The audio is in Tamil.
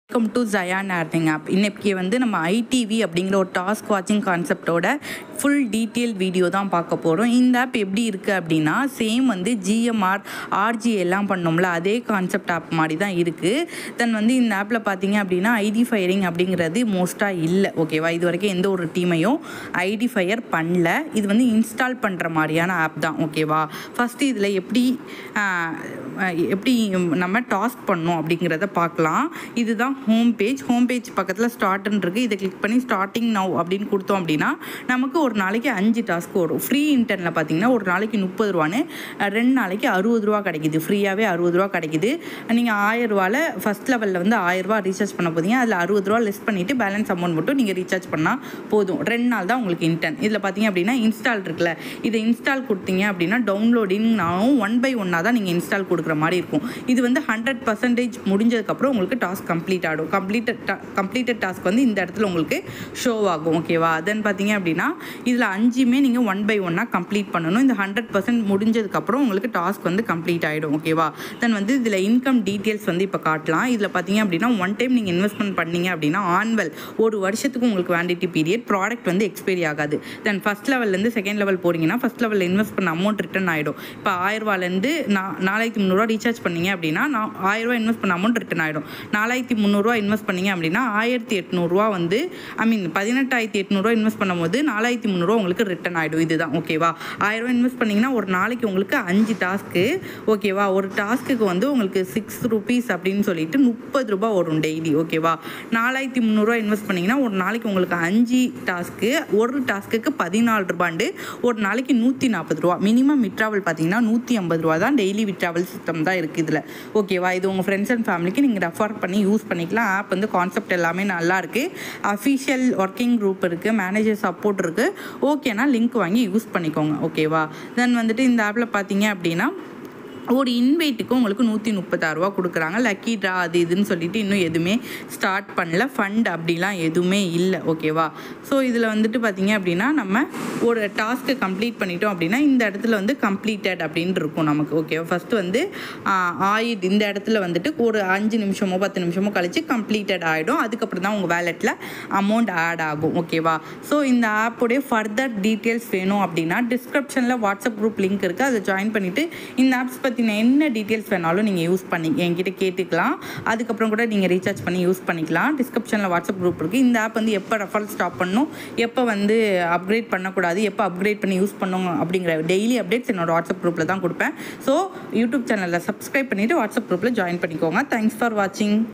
Welcome to Jayan earning app. இன்னைக்கு வந்து நம்ம ஐடிவி அப்படிங்கிற ஒரு டாஸ்க் வாட்சிங் கான்செப்டோட ஃபுல் டீட்டெயில் வீடியோ தான் பார்க்க போகிறோம். இந்த ஆப் எப்படி இருக்குது அப்படின்னா சேம் வந்து ஜிஎம்ஆர் ஆர்ஜி எல்லாம் பண்ணோம்ல அதே கான்செப்ட் ஆப் மாதிரி தான் இருக்குது. தென் வந்து இந்த ஆப்பில் பார்த்தீங்க அப்படின்னா ஐடி ஃபயரிங் அப்படிங்கிறது மோஸ்ட்டாக இல்லை. ஓகேவா, இது வரைக்கும் எந்த ஒரு டீமையும் ஐடி ஃபயர் பண்ணல. இது வந்து இன்ஸ்டால் பண்ணுற மாதிரியான ஆப் தான். ஓகேவா, ஃபஸ்ட்டு இதில் எப்படி நம்ம டாஸ்க் பண்ணோம் அப்படிங்கிறத பார்க்கலாம். இதுதான் ஹோம் பேஜ் பக்கத்தில் ஸ்டார்ட்னு இருக்குது. இதை கிளிக் பண்ணி ஸ்டார்டிங் நவ் அப்படின்னு கொடுத்தோம் அப்படின்னா நமக்கு ஒரு நாளைக்கு 5 டாஸ்க் வரும். ஃப்ரீ இன்டர்னில் பார்த்தீங்கன்னா ஒரு நாளைக்கு 30 ரூபான்னு 2 நாளைக்கு 60 ரூபா கிடைக்கிது. ஃப்ரீயாகவே 60 ரூபா கிடைக்கிது. நீங்கள் 1000 ரூபாவில் ஃபஸ்ட் லெவலில் வந்து 1000 ரூபா ரீசார்ஜ் பண்ண போதீங்க. அதில் 60 ரூபா லெஸ் பண்ணிவிட்டு பேலன்ஸ் அமௌண்ட் மட்டும் நீங்கள் ரீசார்ஜ் பண்ணால் போதும். 2 நாள் தான் உங்களுக்கு இன்டர்ன். இதில் பார்த்தீங்க அப்படின்னா இன்ஸ்டால் இருக்குல்ல, இதை இன்ஸ்டால் கொடுத்தீங்க அப்படின்னா டவுன்லோடிங்னாலும் 1 by 1 தான் நீங்கள் இன்ஸ்டால் கொடுக்குற மாதிரி இருக்கும். இது வந்து 100% முடிஞ்சதுக்கப்புறம் உங்களுக்கு டாஸ்க் கம்ப்ளீட் ஆகும். கம்ப்ளீட்டட் டாஸ்க் வந்து இந்த இடத்துல உங்களுக்கு ஷோ ஆகும். ஓகேவா, தென் பார்த்தீங்க அப்படின்னா இதில் 5மே நீங்கள் 1 by 1 கம்ப்ளீட் பண்ணணும். இந்த 100% முடிஞ்சதுக்கப்புறம் உங்களுக்கு டாஸ்க் வந்து கம்ப்ளீட் ஆகிடும். ஓகேவா, தென் வந்து இதில் இன்கம் டீட்டெயில்ஸ் வந்து இப்போ காட்டலாம். இதில் பார்த்தீங்க அப்படின்னா 1 டைம் நீங்கள் இன்வெஸ்ட்மெண்ட் பண்ணீங்க அப்படின்னா ஆன்வல் ஒரு வருஷத்துக்கு உங்களுக்கு வேலிடிட்டி பீரியட், ப்ராடக்ட் வந்து எக்ஸ்பைரி ஆகாது. தென் ஃபஸ்ட் லெவல்லேருந்து செகண்ட் லெவல் போகிறீங்கன்னா ஃபஸ்ட் லெவலில் இன்வெஸ்ட் பண்ண அமௌண்ட் ரிட்டர்ன் ஆகிடும். இப்போ 1000 ரூபாலேருந்து 4300 ரீசார்ஜ் பண்ணீங்க அப்படின்னா 1000 ரூபா இன்வெஸ்ட் பண்ண அமௌண்ட் ரிட்டர்ன் ஆகிடும். 4300 இன்வெஸ்ட் பண்ணீங்க அப்படின்னா 1800 வந்து 18800 இன்வெஸ்ட் பண்ணும்போது 4300 உங்களுக்கு ரிட்டர்ன் ஆகிடும். இதுதான். ஓகேவா, 1000 இன்வெஸ்ட் பண்ணிங்கன்னா ஒரு நாளைக்கு உங்களுக்கு 5 டாஸ்க்கு. ஓகேவா, ஒரு டாஸ்க்குக்கு வந்து உங்களுக்கு 6 rupees அப்படின்னு சொல்லிட்டு 30 ரூபா வரும் டெய்லி. ஓகேவா, 4300 இன்வெஸ்ட் பண்ணிங்கன்னா ஒரு நாளைக்கு உங்களுக்கு 5 டாஸ்க்கு, ஒரு டாஸ்க்குக்கு 14 ரூபாண்டு ஒரு நாளைக்கு 140 ரூபா. மினிமம் விட்ராவல் பார்த்தீங்கன்னா 150 ரூபா தான். டெய்லி விட்ராவல் சிஸ்டம் தான் இருக்குது இதில். ஓகேவா, இது உங்கள் ஃப்ரெண்ட்ஸ் அண்ட் ஃபேமிலிக்கு நீங்கள் ரெஃபர் பண்ணி யூஸ் பண்ணிக்கலாம். ஆப் வந்து கான்செப்ட் எல்லாமே நல்லா இருக்குது. அஃபிஷியல் ஒர்க்கிங் குரூப் இருக்குது, மேனேஜர் சப்போர்ட் இருக்குது. ஓகேனா லிங்க் வாங்கி யூஸ் பண்ணிக்கோங்க. ஓகேவா, தென் வந்துட்டு இந்த ஆப்பில் பார்த்தீங்க அப்படின்னா ஒரு இன்வைட்டுக்கு உங்களுக்கு 136 ரூபா கொடுக்குறாங்க. லக்கி ட்ரா அது இதுன்னு சொல்லிட்டு இன்னும் எதுவுமே ஸ்டார்ட் பண்ணல. ஃபண்ட் அப்படிலாம் எதுவுமே இல்லை. ஓகேவா, ஸோ இதில் வந்துட்டு பார்த்தீங்க அப்படின்னா நம்ம ஒரு டாஸ்க்கு கம்ப்ளீட் பண்ணிட்டோம் அப்படின்னா இந்த இடத்துல வந்து கம்ப்ளீட்டட் அப்படின்னு இருக்கும் நமக்கு. ஓகேவா, ஃபஸ்ட்டு வந்து இந்த இடத்துல வந்துட்டு ஒரு 5 நிமிஷமோ 10 நிமிஷமோ கழிச்சு கம்ப்ளீட்டட் ஆகிடும். அதுக்கப்புறம் தான் உங்கள் வேலெட்டில் அமௌண்ட் ஆட் ஆகும். ஓகேவா, ஸோ இந்த ஆப்போடைய ஃபர்தர் டீட்டெயில்ஸ் வேணும் அப்படின்னா டிஸ்கிரிப்ஷனில் வாட்ஸ்அப் குரூப் லிங்க் இருக்குது. அதை ஜாயின் பண்ணிவிட்டு இந்த ஆப்ஸ் பற்றின என்ன டீட்டெயில்ஸ் வேணாலும் நீங்கள் யூஸ் பண்ணி என்கிட்ட கேட்டுக்கலாம். அதுக்கப்புறம் கூட நீங்கள் ரீசார்ஜ் பண்ணி யூஸ் பண்ணிக்கலாம். டிஸ்கிரிப்ஷனில் வாட்ஸ்அப் குரூப் இருக்குது. இந்த ஆப் வந்து எப்போ ரெஃபரல் ஸ்டாப் பண்ணணும், எப்போ வந்து அப்கிரேட் பண்ணக்கூடாது, எப்போ அப்கிரேட் பண்ணி யூஸ் பண்ணணும் அப்படிங்கிற டெய்லி அப்டேட்ஸ் என்னோட வாட்ஸ்அப் குரூப்பில் தான் கொடுப்பேன். ஸோ யூடியூப் சேனலில் சப்ஸ்கிரைப் பண்ணிவிட்டு வாட்ஸ்அப் குரூப்பில் ஜாயின் பண்ணிக்கோங்க. தேங்க்ஸ் ஃபார் வாட்சிங்.